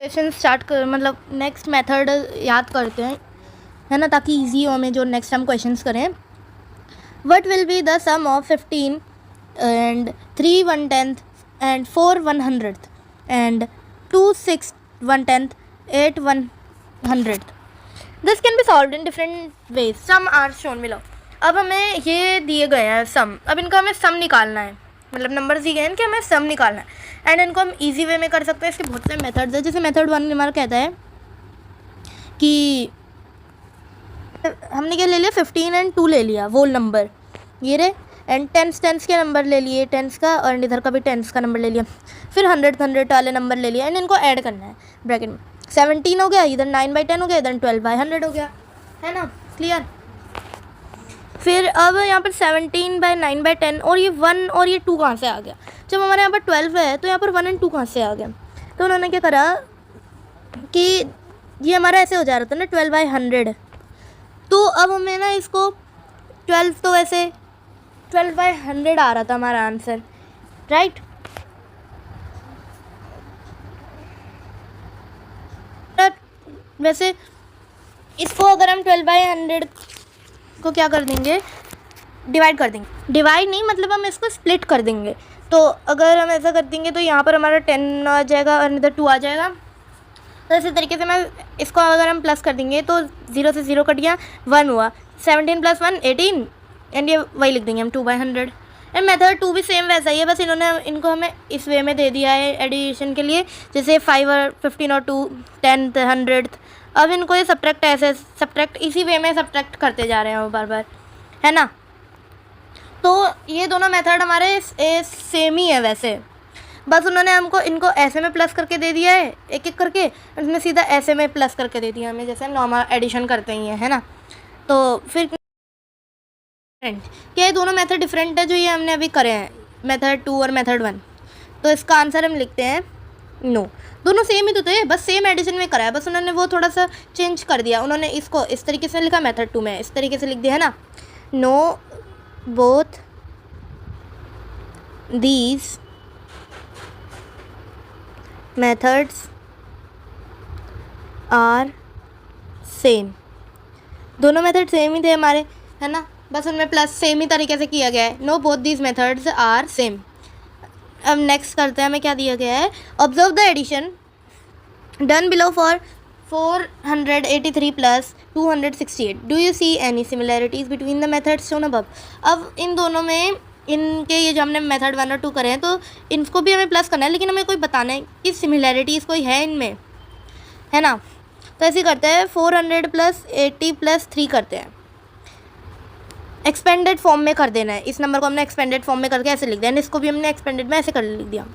Question start कर मतलब next method याद करते हैं, है ना, ताकि इजी हो हमें जो नेक्स्ट हम क्वेश्चंस करें. What will be the sum of 15 and 3 1/10 and 4 1/100 and 2 6 1/10 8 1/100. This can be solved in different ways. Some are shown below. अब हमें ये दिए गए हैं सम. अब इनका हमें सम निकालना है, मतलब नंबर दिए गए हैं कि हमें सम निकालना है. एंड इनको हम इजी वे में कर सकते हैं. इसके बहुत सारे मेथड्स हैं. जैसे मेथड 1 हमारा कहता है कि हमने क्या ले लिया, 15 एंड 2 ले लिया, वो नंबर ये रहे. एंड टेंस के नंबर ले लिए, टेंस का, और इधर का भी टेंस का नंबर ले लिया. फिर 100 वाले नंबर ले लिया. एंड इनको ऐड करना है ब्रैकेट में. 17 हो गया, इधर 9/10 हो गया, इधर 12/100 हो गया, है ना, क्लियर. फिर अब यहाँ पर 17/9/10 और ये 1 और ये 2 कहाँ से आ गया. जब हमारे यहाँ पर 12 है तो यहाँ पर 1 और 2 कहाँ से आ गया. तो उन्होंने क्या करा कि ये हमारा ऐसे हो जा रहा था ना 12/100. तो अब हमें ना इसको 12 तो वैसे 12/100 आ रहा था हमारा आंसर, राइट. वैसे इसको अगर हम 12/100 को क्या कर देंगे, डिवाइड कर देंगे. डिवाइड नहीं, मतलब हम इसको स्प्लिट कर देंगे. तो अगर हम ऐसा कर देंगे तो यहाँ पर हमारा 10 आ जाएगा और इधर 2 आ जाएगा. तो इसी तरीके से मैं इसको अगर हम प्लस कर देंगे तो 0 से 0 कट गया, 1 हुआ. 17 + 1 18 एंड ये वही लिख देंगे हम 2/100. एंड मेथड 2 भी सेम वैसा ही है, बस इनको हमें इस वे में दे दिया है एडिशन के लिए. जैसे 5 और 15 और 2 10 100. अब इनको ये सब्ट्रैक्ट ऐसे सब्ट्रैक्ट इसी वे में सब्ट्रैक्ट करते जा रहे हैं बार बार, है ना. तो ये दोनों मेथड हमारे सेम ही है वैसे, बस उन्होंने हमको इनको ऐसे में प्लस करके दे दिया है एक एक करके, उसने सीधा ऐसे में प्लस करके दे दिया हमें, जैसे हम नॉर्मल एडिशन करते ही हैं, है ना. तो फिर क्या ये दोनों मेथड डिफरेंट है जो ये हमने अभी करे हैं, मेथड 2 और मेथड 1. तो इसका आंसर हम लिखते हैं नो. दोनों सेम ही तो थे, बस सेम एडिशन में करा है, बस उन्होंने वो थोड़ा सा चेंज कर दिया. उन्होंने इसको इस तरीके से लिखा, मेथड 2 में इस तरीके से लिख दिया, है ना. No both these methods are same. दोनों मेथड सेम ही थे हमारे, है ना, बस उनमें प्लस सेम ही तरीके से किया गया है. No both these methods are same. अब नेक्स्ट करते हैं, हमें क्या दिया गया है. Observe the addition done below for 483 + 268. Do you see any similarities between the methods shown above. अब इन दोनों में इनके ये जो हमने मेथड 1 और 2 करे हैं, तो इनको भी हमें प्लस करना है, लेकिन हमें कोई बताना है कि सिमिलैरिटीज़ कोई है इनमें, है ना. तो ऐसे करते हैं 400 + 80 + 3 करते हैं. एक्सपेंडेड फॉर्म में कर देना है. इस नंबर को हमने एक्सपेंडेड फॉर्म में करके ऐसे लिख दिया, इसको भी हमने एक्सपेंडेड में ऐसे कर लिख दिया.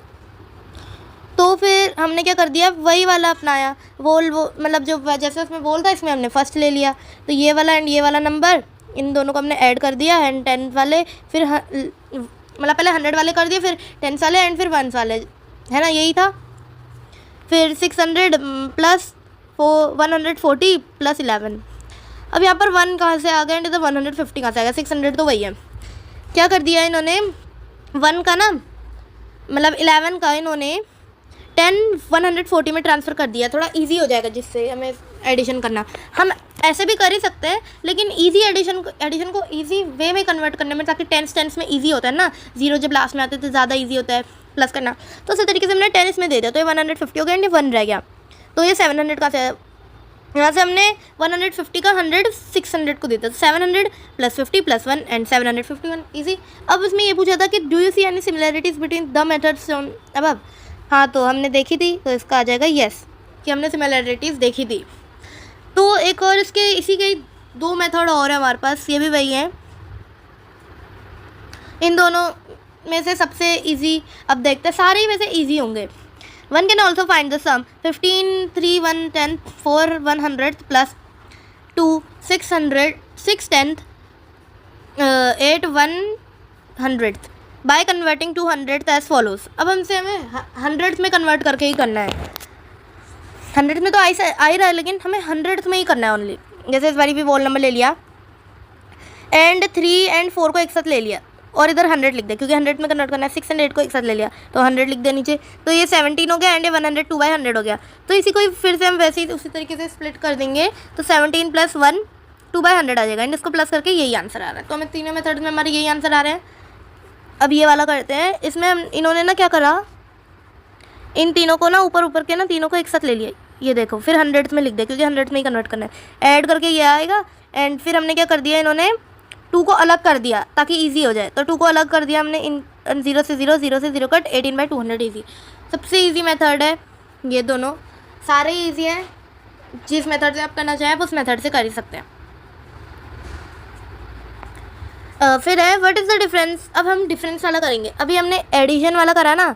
तो फिर हमने क्या कर दिया, वही वाला अपनाया. वो मतलब जो जैसे उसमें बोल था, इसमें हमने फर्स्ट ले लिया. तो ये वाला एंड ये वाला नंबर, इन दोनों को हमने ऐड कर दिया. एंड 10 वाले फिर मतलब पहले 100 वाले कर दिए, फिर 10 वाले एंड फिर 1 वाले, है ना, यही था. फिर 600 + 140 + 11. अब यहाँ पर 1 कहाँ से आ गया एंड इधर 150 कहाँ से आ गया. 600 तो वही है. क्या कर दिया इन्होंने, 1 का ना मतलब 11 का इन्होंने 10 140 में ट्रांसफ़र कर दिया. थोड़ा इजी हो जाएगा जिससे हमें एडिशन करना. हम ऐसे भी कर ही सकते हैं, लेकिन इजी एडिशन को इजी वे में कन्वर्ट करने में, ताकि टेंस में इजी होता है ना. 0 जब लास्ट में आते हैं तो ज़्यादा इजी होता है प्लस करना. तो उसी तरीके से हमने 10 इसमें दे दिया, तो ये 150 हो गया एंड ये 1 रह गया. तो ये 700 का से यहाँ से हमने 150 का 100 600 को देता. 700 + 50 + 1 एंड 751 ईजी. अब इसमें ये पूछा था कि do you see any similarities between the methods above. हाँ, तो हमने देखी थी, तो इसका आ जाएगा येस, कि हमने सिमिलैरिटीज़ देखी थी. तो एक और इसके इसी के 2 मेथड और है हमारे पास, ये भी वही हैं. इन दोनों में से सबसे इजी अब देखते हैं, सारे ही वैसे इजी होंगे. One can also find the sum 15 3 1 10 4 100 + 2 600 6 10 8 100 by converting to 100 as follows. अब हमसे हमें 100 में कन्वर्ट करके ही करना है. 100 में तो आ ही रहा है, लेकिन हमें 100 में ही करना है ओनली. जैसे इस बारी भी वोल नंबर ले लिया एंड 3 और 4 को एक साथ ले लिया, और इधर 100 लिख दे, क्योंकि 100 में कन्वर्ट करना है। 6 एंड 8 को एक साथ ले लिया तो 100 लिख दे नीचे, तो ये 17 हो गया एंड ये 100 2/100 हो गया। तो इसी को फिर से हम वैसे ही उसी तरीके से स्प्लिट कर देंगे, तो 17 + 1 2/100 आ जाएगा एंड इसको प्लस करके यही आंसर आ रहा है। तो हमें तीनों मेथड में हमारे यही आंसर आ रहे हैं। अब ये वाला करते हैं, इसमें हम इन्होंने ना क्या करा, इन तीनों को ना ऊपर के ना तीनों को एक साथ ले लिया, ये देखो, फिर 100 में लिख दे क्योंकि 100 में ही कन्वर्ट करना है, ऐड करके ये आएगा एंड फिर हमने क्या कर दिया, इन्होंने 2 को अलग कर दिया ताकि इजी हो जाए, तो 2 को अलग कर दिया हमने, इन 0 से 0 0 से 0 कट 18/200 ईजी। सबसे ईजी मेथड है ये दोनों, सारे ईजी हैं, जिस मेथड से आप करना चाहें आप उस मेथड से कर ही सकते हैं। फिर है व्हाट इज़ द डिफरेंस। अब हम डिफरेंस वाला करेंगे, अभी हमने एडिशन वाला करा ना,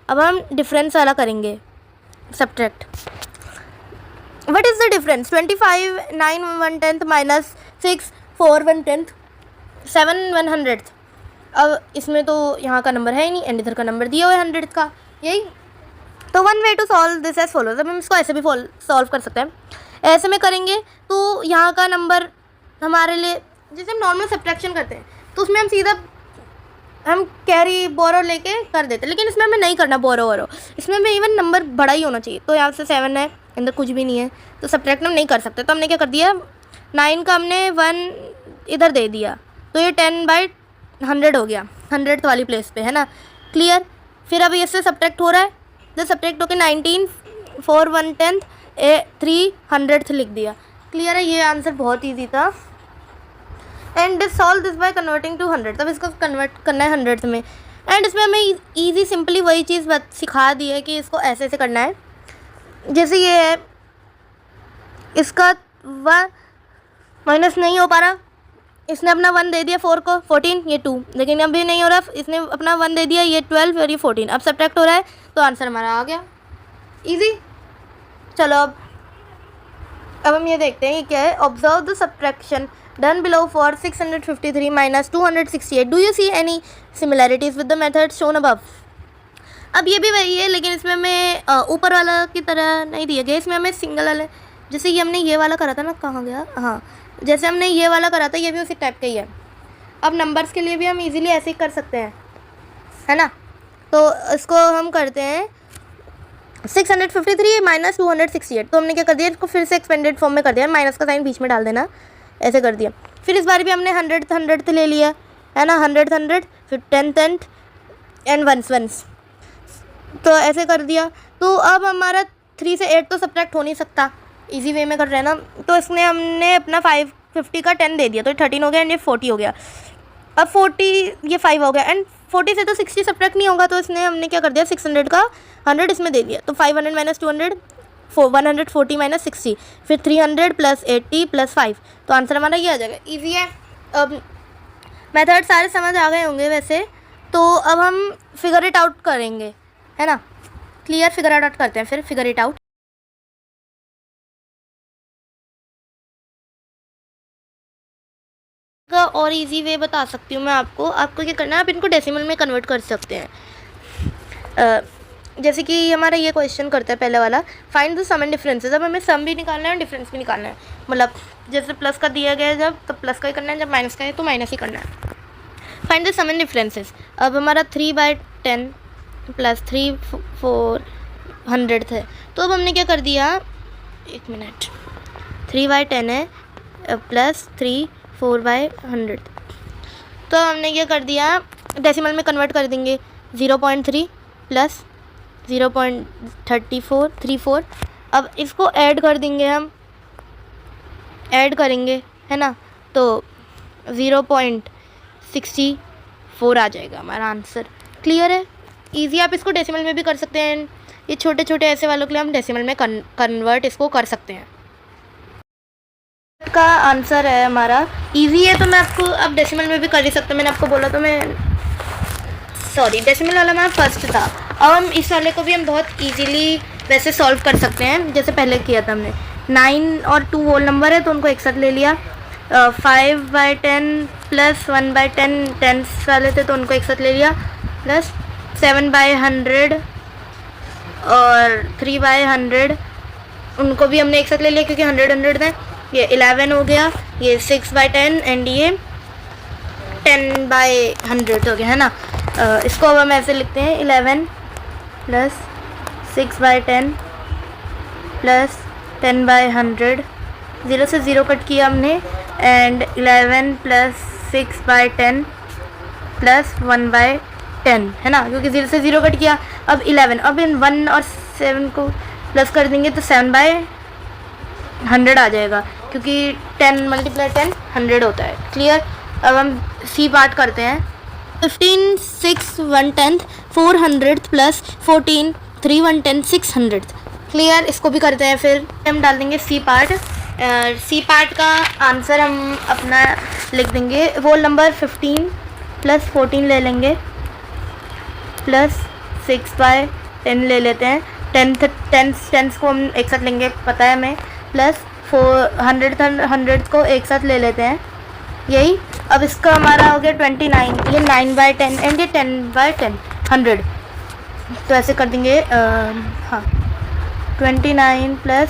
अब हम डिफरेंस वाला करेंगे, subtract. What is the difference, 25 9 1/10 minus 6 4 1/10 7 1/100। अब इसमें तो यहाँ का नंबर है ही नहीं एंड इधर का नंबर दिया हुआ है 100 का, यही। तो one way to solve this as follows. अब हम इसको ऐसे भी सॉल्व कर सकते हैं, ऐसे में करेंगे तो यहाँ का नंबर हमारे लिए, जैसे हम नॉर्मल सब्ट्रैक्शन करते हैं तो उसमें हम सीधा हम कैरी बोरो लेके कर देते हैं, लेकिन इसमें हमें नहीं करना बोरो वोरो, इसमें हमें इवन नंबर बड़ा ही होना चाहिए। तो यहाँ से 7 है, अंदर कुछ भी नहीं है, तो सब्ट्रैक्ट हम नहीं कर सकते। तो हमने क्या कर दिया, 9 का हमने 1 इधर दे दिया, तो ये 10/100 हो गया, 100th वाली प्लेस पे, है ना, क्लियर। फिर अब इससे सब्ट्रैक्ट हो रहा है, तो सब्ट्रैक्ट होकर 19 4 1/10 300th लिख दिया, क्लियर है। ये आंसर बहुत ईजी था। And solve this by converting to 100, तब इसको कन्वर्ट करना है 100th में। एंड इसमें हमें ईजी सिंपली वही चीज़ सिखा दी है कि इसको ऐसे ऐसे करना है। जैसे ये है, इसका 1 माइनस नहीं हो पा रहा, इसने अपना 1 दे दिया 4 को 14, ये 2, लेकिन अभी नहीं हो रहा, इसने अपना 1 दे दिया, ये 12 और ये 14। अब सब्ट्रैक्ट हो रहा है तो आंसर हमारा आ गया, ईजी। चलो अब हम ये देखते हैं ये क्या है। Observe the subtraction done below for 653 minus 268। Do you see any similarities with the method shown above. अब ये भी वही है, लेकिन इसमें हमें ऊपर वाला की तरह नहीं दिया गया, इसमें हमें सिंगल वाले, जैसे ये हमने ये वाला करा था ना, कहाँ गया, हाँ, जैसे हमने ये वाला करा था, ये भी उसी टाइप का ही है। अब नंबर्स के लिए भी हम इजीली ऐसे ही कर सकते हैं, है ना। तो इसको हम करते हैं 653 माइनस 268, तो हमने क्या कर दिया, इसको फिर से एक्सपेंडेड फॉर्म में कर दिया, माइनस का साइन बीच में डाल देना, ऐसे कर दिया। फिर इस बार भी हमने 100th ले लिया, है ना, 100th, फिर 10th एंड 1s, तो ऐसे कर दिया। तो अब हमारा 3 से 8 तो सब्ट्रैक्ट हो नहीं सकता, इजी वे में कर रहे हैं ना, तो इसने हमने अपना 550 का 10 दे दिया, तो 13 हो गया एंड ये 40 हो गया। अब 40 ये 5 हो गया एंड 40 से तो 60 सब्ट्रैक्ट नहीं होगा, तो इसने हमने क्या कर दिया, 600 का 100 इसमें दे दिया, तो 500 माइनस 200 140 माइनस 60, फिर 300 प्लस 80 प्लस 5, तो आंसर हमारा ये आ जाएगा, ईजी है। अब मेथड सारे समझ आ गए होंगे वैसे, तो अब हम फिगर इट आउट करेंगे, है ना, क्लियर। फिगर इट आउट करते हैं, फिर फिगर इट आउट। का और इजी वे बता सकती हूँ मैं आपको क्या करना है, आप इनको डेसिमल में कन्वर्ट कर सकते हैं। जैसे कि हमारा ये क्वेश्चन करता है पहले वाला, find the sum and differences. अब हमें सम भी निकालना है और डिफरेंस भी निकालना है, मतलब जैसे प्लस का दिया गया है जब, तो प्लस का ही करना है, जब माइनस का है तो माइनस ही करना है। Find the sum and differences. अब हमारा 3/10 प्लस 3 400 है, तो अब हमने क्या कर दिया, 1 मिनट, 3/10 है प्लस 3 4/100, तो हमने क्या कर दिया, डेसिमल में कन्वर्ट कर देंगे, 0.3 प्लस 0.3434। अब इसको ऐड कर देंगे, हम ऐड करेंगे, है ना, तो 0.64 आ जाएगा हमारा आंसर, क्लियर है, इजी। आप इसको डेसिमल में भी कर सकते हैं, ये छोटे छोटे ऐसे वालों के लिए हम डेसिमल में कन्वर्ट इसको कर सकते हैं। का आंसर है हमारा, इजी है, तो मैं आपको अब डेसिमल में भी कर ही सकता हूँ, मैंने आपको बोला तो मैं, सॉरी, डेसिमल वाला हमारा फर्स्ट था। अब हम इस वाले को भी हम बहुत इजीली वैसे सॉल्व कर सकते हैं, जैसे पहले किया था हमने। 9 और 2 होल नंबर है तो उनको एक साथ ले लिया, 5/10 प्लस 1/10 टेंस वाले थे तो उनको एक साथ ले लिया, प्लस 7/100 और 3/100 उनको भी हमने एक साथ ले लिया क्योंकि 100 थे। ये 11 हो गया, ये 6/10 एंड ये 10/100 हो गया, है ना। इसको अब हम ऐसे लिखते हैं 11 प्लस 6/10 प्लस 10/100, 0 से 0 कट किया हमने, एंड 11 प्लस 6/10 प्लस 1/10, है ना, क्योंकि 0 से 0 कट किया। अब 11, अब इन 1 और 7 को प्लस कर देंगे तो 7/100 आ जाएगा, क्योंकि 10 × 10 100 होता है। क्लियर। अब हम सी पार्ट करते हैं। 15 6 1/10 400 प्लस 14 3 1/10 600। क्लियर। इसको भी करते हैं। फिर हम डाल देंगे सी पार्ट। सी पार्ट का आंसर हम अपना लिख देंगे, होल नंबर 15 प्लस 14 ले लेंगे प्लस 6/10 ले लेते हैं, 10 को हम एक साथ लेंगे, पता है हमें, प्लस 100 को एक साथ ले लेते हैं, यही। अब इसका हमारा हो गया 29, ये 9/10 एंड ये 10/10 100, तो ऐसे कर देंगे। हाँ, 29 प्लस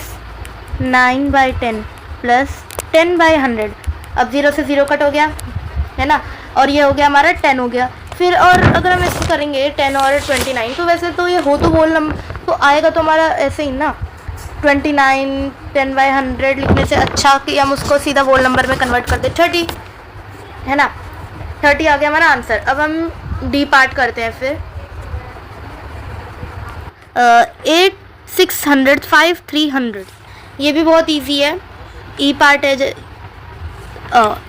9/10 प्लस 10/100। अब 0 से 0 कट हो गया, है ना, और ये हो गया हमारा 10 हो गया। फिर और अगर हम इसको करेंगे 10 और 29, तो वैसे तो ये हो तो होल नंबर तो आएगा तो हमारा ऐसे ही ना, 29 10/100 लिखने से अच्छा कि हम उसको सीधा होल नंबर में कन्वर्ट कर दे, 30, है ना। 30 आ गया हमारा आंसर। अब हम डी पार्ट करते हैं। फिर 8 600 5 300, ये भी बहुत इजी है। ई पार्ट है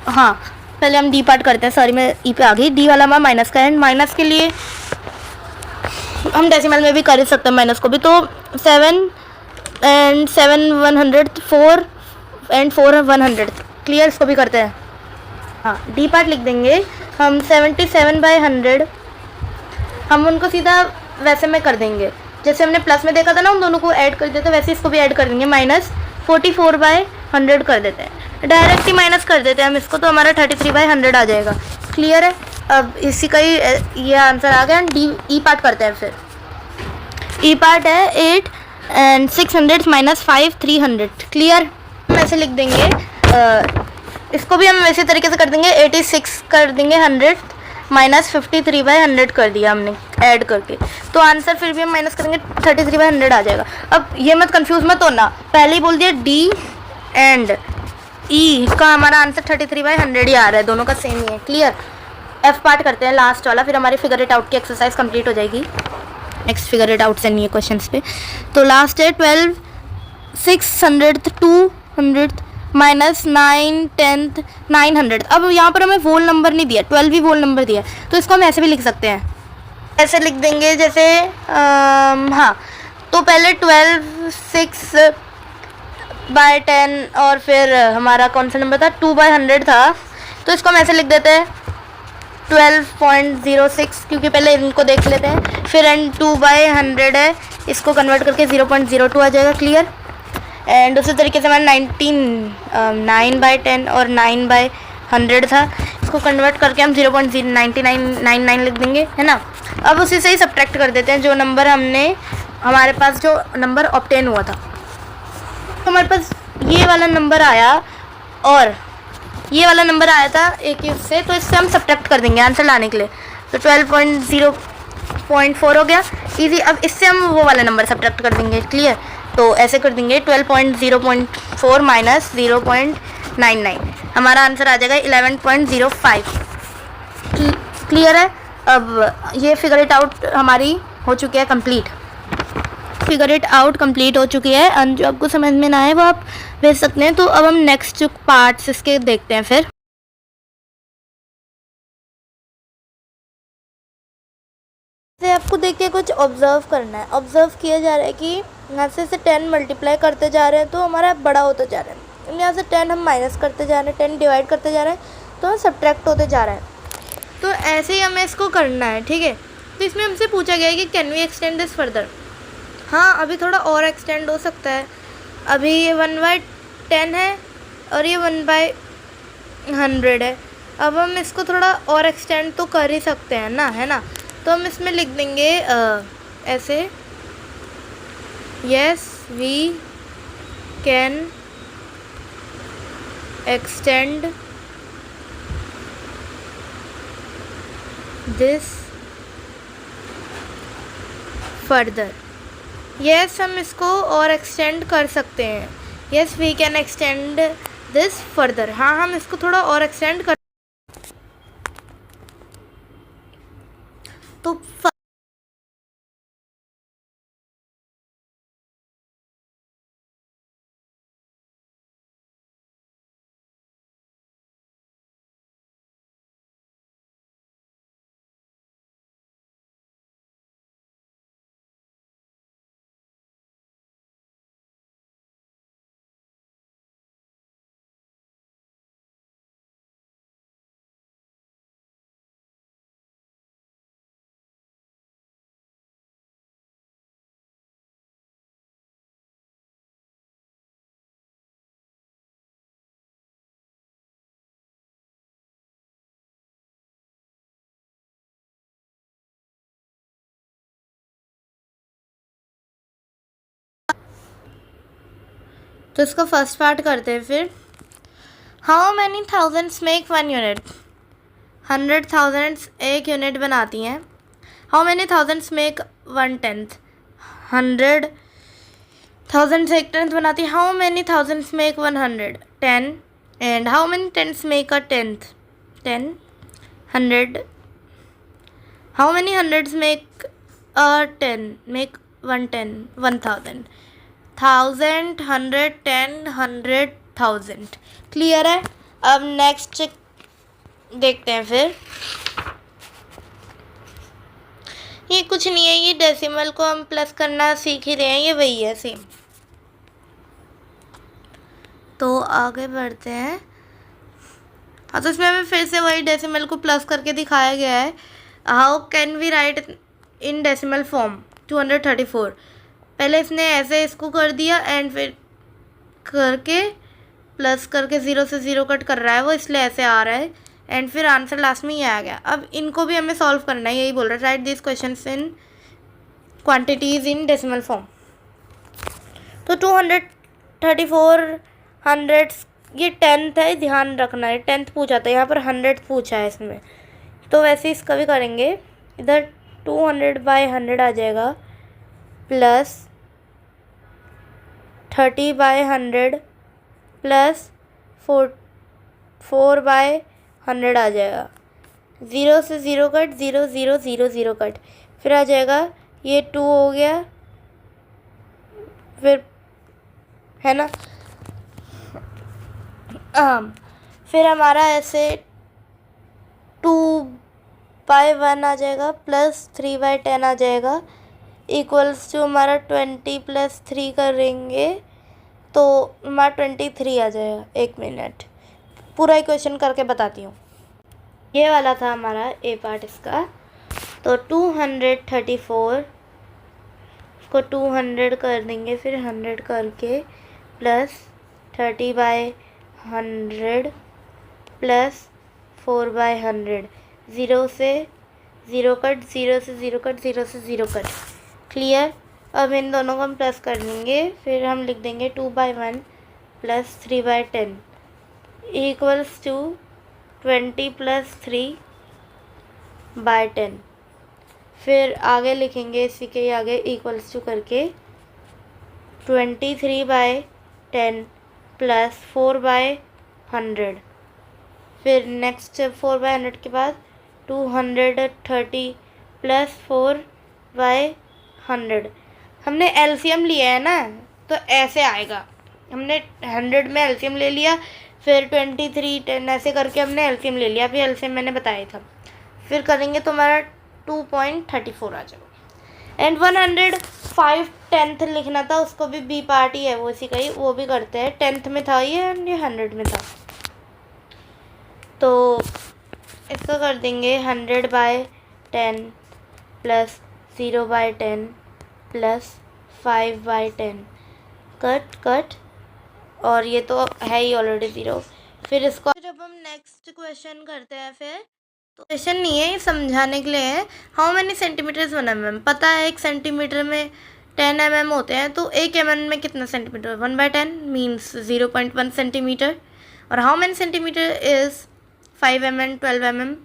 हाँ, पहले हम डी पार्ट करते हैं। सॉरी, मैं ई पे आ गई। डी वाला हमारा माइनस का है, माइनस के लिए हम डेसिमल में भी कर ही सकते हैं माइनस को भी। तो 7 एंड 7 100, 4 एंड 4 100। क्लियर। इसको भी करते हैं। हाँ, डी पार्ट लिख देंगे हम 77/100, हम उनको सीधा वैसे में कर देंगे जैसे हमने प्लस में देखा था ना, उन दोनों को ऐड कर देते, वैसे इसको भी ऐड कर देंगे, माइनस 44/100 कर देते हैं, डायरेक्ट ही माइनस कर देते हैं हम इसको, तो हमारा 33/100 आ जाएगा। क्लियर है। अब इसी का ही ये आंसर आ गया। डी ई पार्ट करते हैं। फिर ई पार्ट है 8 एंड 600 माइनस 5 300। क्लियर। हम ऐसे लिख देंगे, इसको भी हम वैसे तरीके से कर देंगे, 86 कर देंगे 100 माइनस 53/100 कर दिया हमने ऐड करके, तो आंसर फिर भी हम माइनस करेंगे 33/100 आ जाएगा। अब ये मत कंफ्यूज मत होना, पहले ही बोल दिया डी एंड ई का हमारा आंसर 33/100 ही आ रहा है, दोनों का सेम ही है। क्लियर। एफ पार्ट करते हैं लास्ट वाला, फिर हमारी फिगर इट आउट की एक्सरसाइज कंप्लीट हो जाएगी। नेक्स्ट फिगर इट आउट से नहीं है क्वेश्चन पे। तो लास्ट है 12 600 200 माइनस 9 10 900। अब यहाँ पर हमें वोल नंबर नहीं दिया, 12 भी वोल नंबर दिया है, तो इसको हम ऐसे भी लिख सकते हैं। ऐसे लिख देंगे जैसे हाँ, तो पहले 12 6/10 और फिर हमारा कौन सा नंबर था, 2/100 था, तो इसको हम ऐसे लिख देते हैं 12.06, क्योंकि पहले इनको देख लेते हैं। फिर एंड 2/100 है, इसको कन्वर्ट करके 0.02 आ जाएगा। क्लियर। एंड उसी तरीके से हमारा 9/10 और 9/100 था, इसको कन्वर्ट करके हम 0.9999 लिख देंगे, है ना। अब उसी से ही सब्ट्रैक्ट कर देते हैं जो नंबर हमारे पास जो नंबर ऑब्टेन हुआ था, तो हमारे पास ये वाला नंबर आया और ये वाला नंबर आया था एक ही उससे, तो इससे हम सब्ट्रैक्ट कर देंगे आंसर लाने के लिए, तो 12.0.4 हो गया इजी। अब इससे हम वो वाला नंबर सब्ट्रैक्ट कर देंगे। क्लियर। तो ऐसे कर देंगे 12.0.4 माइनस 0.99, हमारा आंसर आ जाएगा 11.05। क्लियर है। अब ये फिगर इट आउट हमारी हो चुकी है complete. Figure it out complete हो चुकी है, और जो आपको समझ में ना आए वो आप भेज सकते हैं। तो अब हम नेक्स्ट जो पार्ट्स इसके देखते हैं। फिर से आपको देख के कुछ ऑब्जर्व करना है। ऑब्जर्व किया जा रहा है कि यहाँ से 10 मल्टीप्लाई करते जा रहे हैं तो हमारा बड़ा होता जा रहा है, यहाँ से 10 हम माइनस करते जा रहे हैं, 10 डिवाइड करते जा रहे हैं तो हम सब्ट्रैक्ट होते जा रहा है। तो ऐसे ही हमें इसको करना है। ठीक है। तो इसमें हमसे पूछा गया है कि can we extend this further. हाँ, अभी थोड़ा और एक्सटेंड हो सकता है। अभी ये 1/10 है और ये 1/100 है। अब हम इसको थोड़ा और एक्सटेंड तो कर ही सकते हैं ना, है ना। तो हम इसमें लिख देंगे ऐसे, yes we can extend this further. Yes, हम इसको और एक्सटेंड कर सकते हैं। Yes, we can extend this further. हाँ, हम इसको थोड़ा और एक्सटेंड कर तो इसका फर्स्ट पार्ट करते हैं फिर। How many thousands make 1 unit. 100 thousands एक यूनिट बनाती हैं। How many thousands make 1/10। 100 thousands एक टेंथ बनाती है। How many thousands make 100। 10। And how many tenths make a 10th। 10। 100। How many hundreds make a 10। Make 110। 1000। 1000, 100, 10, 100, 1000। Clear है। अब next देखते हैं फिर। ये कुछ नहीं है, ये डेसिमल को हम प्लस करना सीख ही रहे हैं, ये वही है सेम। तो आगे बढ़ते हैं। हाँ, तो इसमें हमें फिर से वही डेसिमल को प्लस करके दिखाया गया है। How can we write in decimal form 234। पहले इसने ऐसे इसको कर दिया एंड फिर करके प्लस करके 0 से 0 कट कर रहा है वो, इसलिए ऐसे आ रहा है एंड फिर आंसर लास्ट में ये आ गया। अब इनको भी हमें सॉल्व करना है, यही बोल रहा है। Right this questions in quantities in decimal form. तो 234 हंड्रेड्स, ये 10th है, ध्यान रखना है। 10th पूछा था, यहाँ पर 100 पूछा है इसमें, तो वैसे इसका भी करेंगे। इधर 200/100 आ जाएगा प्लस 30/100 प्लस 4/100 आ जाएगा। 0 से 0 कट, 0 0 0 0 कट, फिर आ जाएगा ये 2 हो गया, फिर है ना। फिर हमारा ऐसे 2/1 आ जाएगा प्लस 3/10 आ जाएगा इक्वल्स टू हमारा 20 + 3 करेंगे तो हमारा 23 आ जाएगा। 1 मिनट, पूरा इक्वेशन करके बताती हूँ। ये वाला था हमारा ए पार्ट इसका। तो 234 इसको 200 कर देंगे, फिर 100 करके प्लस 30/100 प्लस 4/100। 0 से 0 कट, 0 से 0 कट, 0 से 0 कट। क्लियर। अब इन दोनों को हम प्लस कर देंगे, फिर हम लिख देंगे 2/1 प्लस 3/10 इक्वल्स टू 20 + 3/10। फिर आगे लिखेंगे इसी के आगे इक्वल्स टू करके 23/10 प्लस 4/100। फिर नेक्स्ट 4/100 के बाद 230 प्लस 4/100। हमने एलसीएम लिया है ना, तो ऐसे आएगा। हमने 100 में एलसीएम ले लिया, फिर 23 10 ऐसे करके हमने एलसीएम ले लिया। अभी एलसीएम मैंने बताया था। फिर करेंगे तो हमारा 2.34 आ जाएगा। एंड 105 लिखना था, उसको भी बी पार्ट ही है वो, इसी का ही, वो भी करते हैं। 10th में था ये एंड ये 100 में था, तो इसका कर देंगे 100/10 प्लस 0/10 प्लस 5/10 कट कट, और ये तो है ही ऑलरेडी 0। फिर इसको जब हम नेक्स्ट क्वेश्चन करते हैं, फिर तो क्वेश्चन नहीं है, ये समझाने के लिए है। How many centimetres 1 mm। पता है 1 सेंटीमीटर में 10 mm होते हैं, तो 1 mm में कितना सेंटीमीटर? 1/10 means 0.1 centimetre. और how many centimetre is 5 mm 12 mm।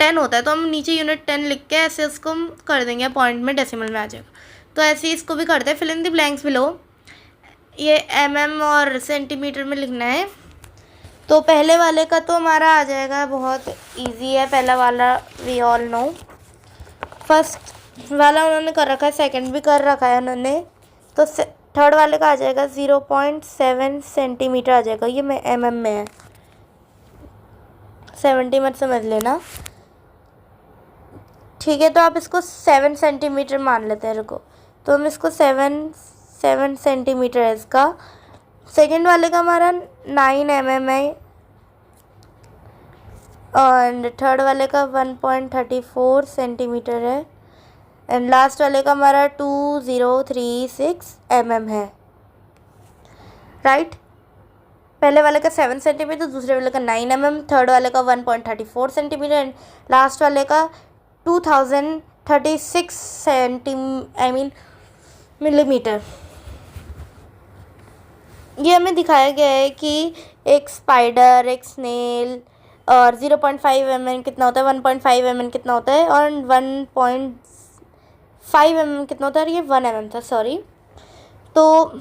10 होता है, तो हम नीचे यूनिट 10 लिख के ऐसे उसको हम कर देंगे, पॉइंट में डेसिमल में आ जाएगा। तो ऐसे ही इसको भी करते हैं। Fill in the blanks below. ये mm और सेंटीमीटर में लिखना है। तो पहले वाले का तो हमारा आ जाएगा, बहुत इजी है पहला वाला, वी ऑल नो। फर्स्ट वाला उन्होंने कर रखा है, सेकंड भी कर रखा है उन्होंने, तो थर्ड वाले का आ जाएगा 0.7 सेंटीमीटर आ जाएगा। ये मैं mm में है, 70 मत समझ लेना, ठीक है। तो आप इसको 7 सेंटीमीटर मान लेते हैं, रुको। तो हम इसको 7 सेंटीमीटर है इसका। सेकंड वाले का हमारा 9 mm है, और थर्ड वाले का 1.34 सेंटीमीटर है, एंड लास्ट वाले का हमारा 2036 mm है, राइट। पहले वाले का 7 सेंटीमीटर, दूसरे वाले का 9 mm, थर्ड वाले का 1.34 सेंटीमीटर, एंड लास्ट वाले का 2036 मिलीमीटर। ये हमें दिखाया गया है कि एक स्पाइडर, एक स्नेल, और 0.5 mm कितना होता है, 1.5 mm कितना होता है, और 1.5 mm कितना होता है, और ये 1 mm था, सॉरी। तो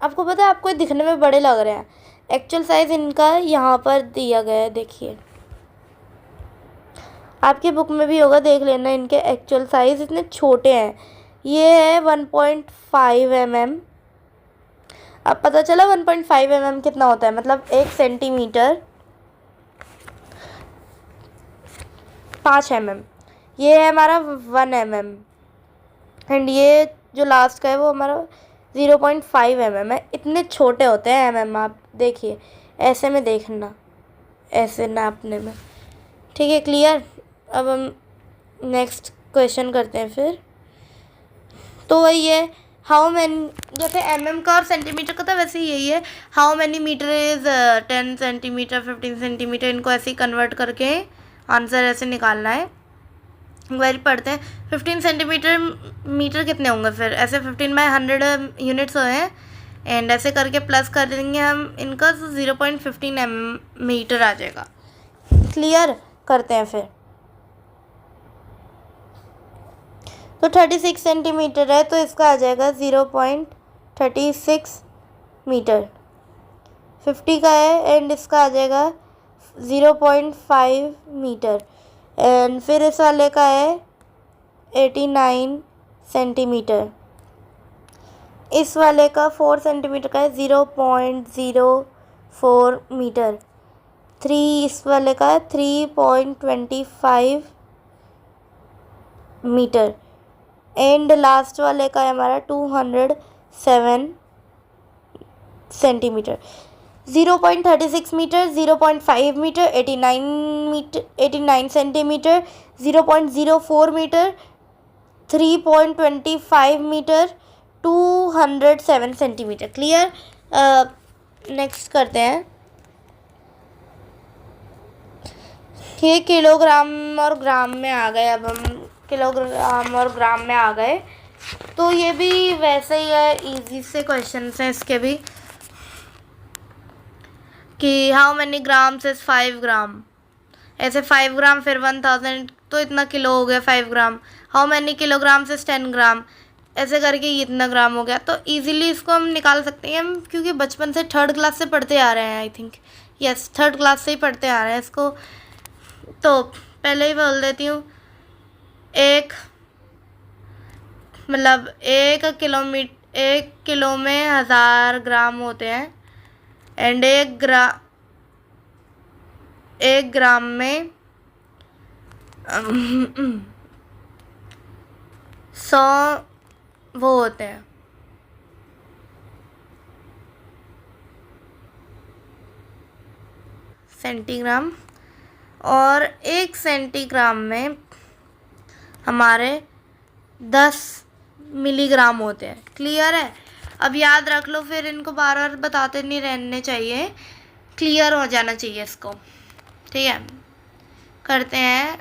आपको पता है, आपको ये दिखने में बड़े लग रहे हैं, एक्चुअल साइज़ इनका यहाँ पर दिया गया है, देखिए आपकी बुक में भी होगा, देख लेना। इनके एक्चुअल साइज़ इतने छोटे हैं। ये है 1.5 mm। अब पता चला 1.5 mm कितना होता है, मतलब 1 सेंटीमीटर 5 mm। ये है हमारा 1 mm, एंड ये जो लास्ट का है वो हमारा 0.5 mm है। इतने छोटे होते हैं mm, आप देखिए, ऐसे में देखना, ऐसे नापने में, ठीक है, क्लियर। अब हम नेक्स्ट क्वेश्चन करते हैं फिर। तो वही है, हाउ मैनी, जैसे mm का और सेंटीमीटर का था वैसे ही यही है, how many metre is 10 centimetre, 15 centimetre, इनको ऐसे ही कन्वर्ट करके आंसर ऐसे निकालना है। वही पढ़ते हैं। 15 सेंटीमीटर मीटर कितने होंगे, फिर ऐसे 15/100 यूनिट्स हुए हैं, एंड ऐसे करके प्लस कर देंगे हम इनका, 0.15 मीटर आ जाएगा। क्लियर, करते हैं फिर। तो 36 सेंटीमीटर है, तो इसका आ जाएगा 0.36 मीटर। 50 का है, एंड इसका आ जाएगा 0.5 मीटर, एंड फिर इस वाले का है 89 सेंटीमीटर। इस वाले का 4 सेंटीमीटर का है, 0.04 मीटर। 3 इस वाले का है 3.25 मीटर, एंड लास्ट वाले का है हमारा 207 centimetre. 0.36 metre, 0.5 metre, 89 centimetre, 0.04 metre, 3.25 metre, 207 centimetre. Clear. Next करते हैं। ये किलोग्राम और ग्राम में आ गए, अब हम किलोग्राम और ग्राम में आ गए। तो ये भी वैसे ही है, इजी से क्वेश्चन हैं इसके भी, कि हाउ मैनी ग्राम्स इज़ 5 ग्राम, ऐसे 5 ग्राम फिर 1000, तो इतना किलो हो गया 5 ग्राम। हाउ मैनी किलोग्राम्स इज़ 10 ग्राम, ऐसे करके ये इतना ग्राम हो गया। तो इजीली इसको हम निकाल सकते हैं हम, क्योंकि बचपन से 3rd क्लास से पढ़ते आ रहे हैं, I think, yes 3rd class से ही पढ़ते आ रहे हैं इसको। तो पहले ही बोल देती हूँ, एक किलो में 1000 ग्राम होते हैं, एंड एक ग्राम में 100 वो होते हैं, सेंटीग्राम, और 1 सेंटीग्राम में हमारे 10 मिलीग्राम होते हैं। क्लियर है। अब याद रख लो, फिर इनको बार बार बताते नहीं रहने चाहिए, क्लियर हो जाना चाहिए इसको, ठीक है। करते हैं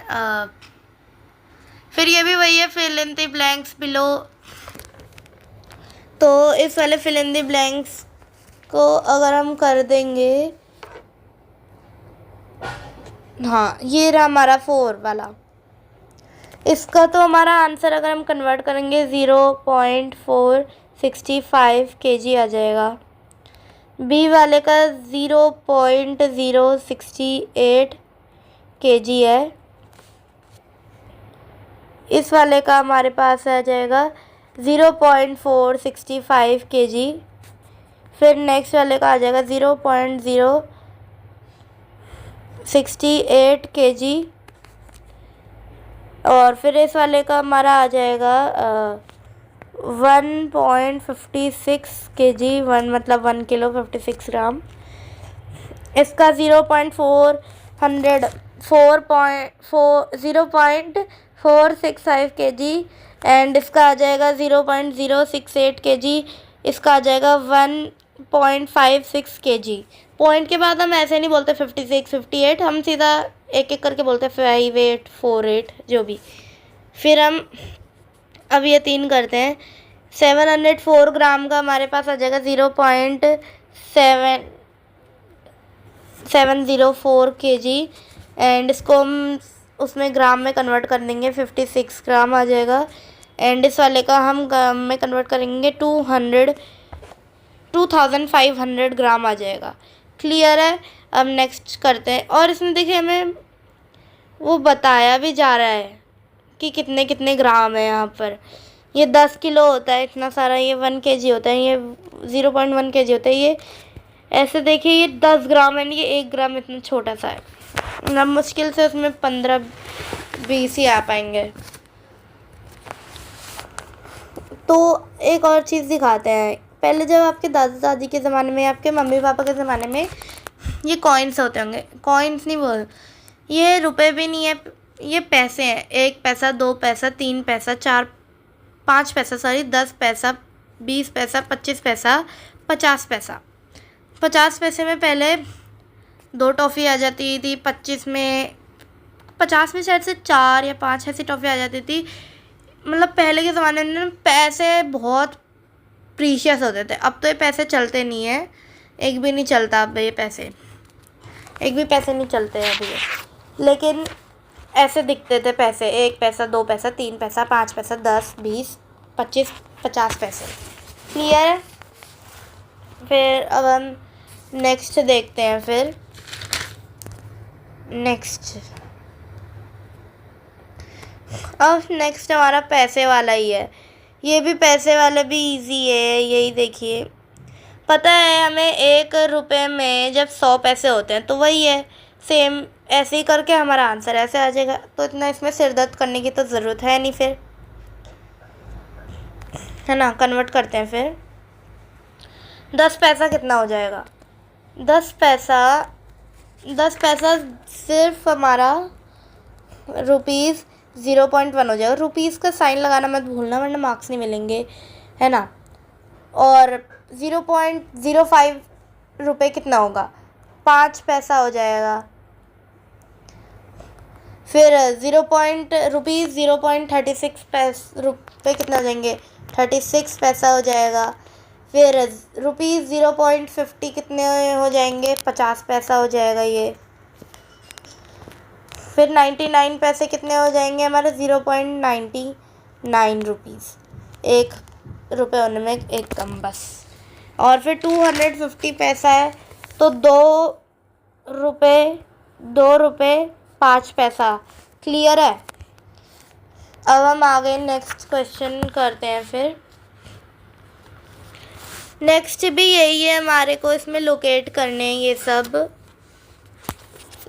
फिर ये भी वही है, fill in the blanks below. तो इस वाले फिल इन द ब्लैंक्स को अगर हम कर देंगे हाँ, ये रहा हमारा 4 वाला। इसका तो हमारा आंसर अगर हम कन्वर्ट करेंगे 0.465 kg आ जाएगा। बी वाले का 0.068 kg है। इस वाले का हमारे पास आ जाएगा 0.465 kg। फिर नेक्स्ट वाले का आ जाएगा 0.068 kg। और फिर इस वाले का हमारा आ जाएगा 1.56 kg, 1 मतलब 1 किलो 56 ग्राम। इसका 0.465 kg एंड इसका आ जाएगा 0.068 kg। इसका आ जाएगा 1.56 kg। पॉइंट के बाद हम ऐसे नहीं बोलते 56 58, हम सीधा एक एक करके बोलते 58 48 जो भी। फिर हम अब ये 3 करते हैं। 704 ग्राम का हमारे पास आ जाएगा 0.704 kg एंड इसको हम उसमें ग्राम में कन्वर्ट कर देंगे, 56 ग्राम आ जाएगा। एंड इस वाले का हम ग्राम में कन्वर्ट करेंगे 2500 ग्राम आ जाएगा। क्लियर है। अब नेक्स्ट करते हैं और इसमें देखिए हमें वो बताया भी जा रहा है कि कितने कितने ग्राम है। यहाँ पर ये 10 किलो होता है इतना सारा, ये 1 kg होता है, ये 0.1 kg होता है। ये ऐसे देखिए ये 10 ग्राम है, ये 1 ग्राम इतना छोटा सा है ना, मुश्किल से उसमें 15-20 ही आ पाएंगे। तो एक और चीज़ दिखाते हैं। पहले जब आपके दादा दादी के ज़माने में, आपके मम्मी पापा के ज़माने में ये कॉइन्स होते होंगे, कॉइन्स नहीं बोल, ये रुपए भी नहीं है, ये पैसे हैं। 1 पैसा, 2 पैसा, 3 पैसा, 5 पैसा, 10 पैसा, 20 पैसा, 25 पैसा, 50 पैसा। 50 पैसे में पहले 2 टॉफ़ी आ जाती थी, 25 में, 50 में शायद से 4 या 5 ऐसी टॉफ़ी आ जाती थी। मतलब पहले के ज़माने में पैसे बहुत प्रीशियस होते थे। अब तो ये पैसे चलते नहीं है, एक भी नहीं चलता अब ये पैसे, एक भी पैसे नहीं चलते हैं अभी। लेकिन ऐसे दिखते थे पैसे, 1 पैसा, 2 पैसा, 3 पैसा, 5 पैसा, 10, 20, 25, 50 पैसे। क्लियर है। फिर अब हम नेक्स्ट देखते हैं। फिर नेक्स्ट हमारा पैसे वाला ही है। ये भी पैसे वाला भी इजी है, यही देखिए। पता है हमें 1 रुपये में जब 100 पैसे होते हैं तो वही है, सेम ऐसे ही करके हमारा आंसर ऐसे आ जाएगा। तो इतना इसमें सिर दर्द करने की तो ज़रूरत है नहीं, फिर है ना। कन्वर्ट करते हैं। फिर 10 पैसा कितना हो जाएगा? 10 पैसा सिर्फ हमारा रुपीज़ 0.1 हो जाएगा। रुपीज़ का साइन लगाना मत भूलना वरना मार्क्स नहीं मिलेंगे, है ना। और 0.05 रुपये कितना होगा? 5 पैसा हो जाएगा। फिर रुपीज़ 0.36 रुपये कितना हो जाएंगे? 36 पैसा हो जाएगा। फिर रुपीज़ 0.50 कितने हो जाएंगे? 50 पैसा हो जाएगा ये। फिर 99 पैसे कितने हो जाएंगे हमारे? 0.99 रुपीज़, 1 रुपये होने में 1 कम बस। और फिर 250 पैसा है तो 2 रुपये 5 पैसा। क्लियर है। अब हम आगे नेक्स्ट क्वेश्चन करते हैं। फिर नेक्स्ट भी यही है हमारे को, इसमें लोकेट करने हैं। ये सब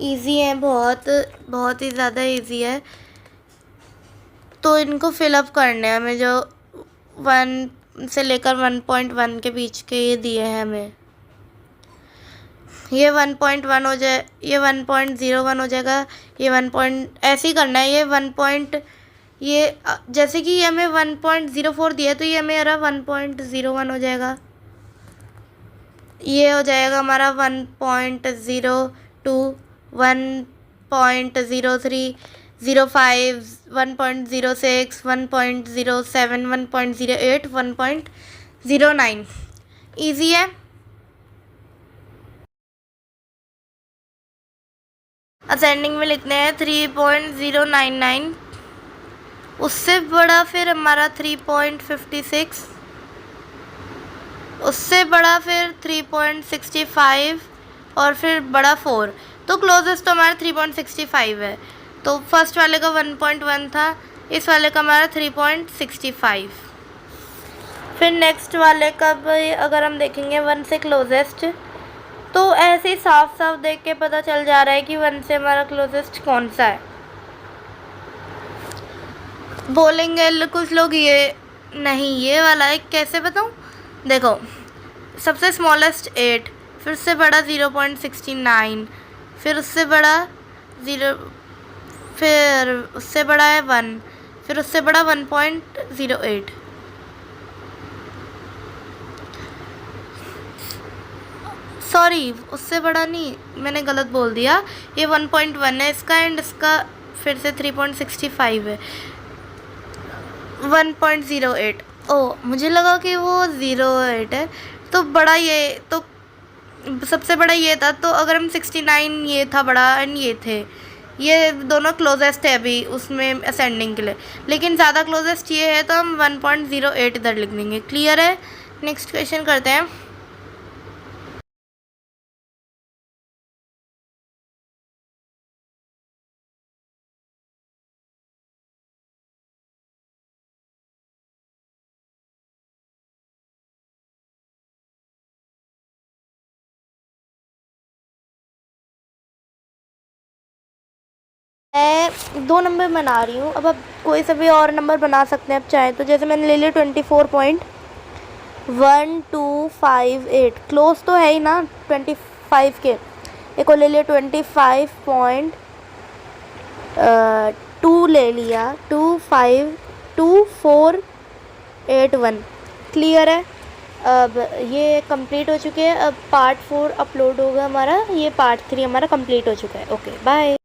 इजी है, बहुत बहुत ही ज़्यादा इजी है। तो इनको फिलअप करने हैं हमें, जो 1 से लेकर 1.1 के बीच के ये दिए हैं हमें। ये 1.1 हो जाए, ये 1.01 हो जाएगा, ये 1 ऐसे ही करना है। ये जैसे कि ये हमें 1.04 दिया तो ये हमें 1.01 हो जाएगा। ये हो जाएगा हमारा 1.02, 1.03, 0.5, 1.06, 1.07, 1.08, 1.09। ईजी है। असेंडिंग में लिखते हैं 3.099, उससे बड़ा फिर हमारा 3.56, उससे बड़ा फिर 3.65 और फिर बड़ा 4। तो क्लोजेस्ट तो हमारा 3.65 है। तो फर्स्ट वाले का 1.1 था, इस वाले का हमारा 3.65। फिर नेक्स्ट वाले का भी अगर हम देखेंगे 1 से क्लोजेस्ट, तो ऐसे ही साफ साफ देख के पता चल जा रहा है कि 1 से हमारा क्लोजेस्ट कौन सा है। बोलेंगे कुछ लोग ये नहीं ये वाला है, कैसे बताऊँ? देखो, सबसे स्मॉलेस्ट 8, फिर उससे बड़ा 0.69, फिर उससे बड़ा 0, फिर उससे बड़ा है 1, फिर उससे बड़ा 1.08। सॉरी, उससे बड़ा नहीं, मैंने गलत बोल दिया, ये 1.1 है इसका, एंड इसका फिर से 3.65 है, 1.08। ओ, मुझे लगा कि वो 0.8 है। तो बड़ा ये, तो सबसे बड़ा ये था। तो अगर हम 69 ये था बड़ा एंड ये थे, ये दोनों क्लोजेस्ट है अभी उसमें असेंडिंग के लिए, लेकिन ज़्यादा क्लोजेस्ट ये है, तो हम 1.08 इधर लिख देंगे। क्लियर है? नेक्स्ट क्वेश्चन करते हैं। मैं 2 नंबर बना रही हूँ। अब आप कोई सा भी और नंबर बना सकते हैं आप चाहें तो। जैसे मैंने ले लिया 24.1258, क्लोज तो है ही ना 25 के। एक और ले लिया 25.2 ले लिया, 252481। क्लियर है? अब ये कंप्लीट हो चुके हैं। अब पार्ट 4 अपलोड होगा हमारा, ये पार्ट 3 हमारा कंप्लीट हो चुका है। Okay, bye.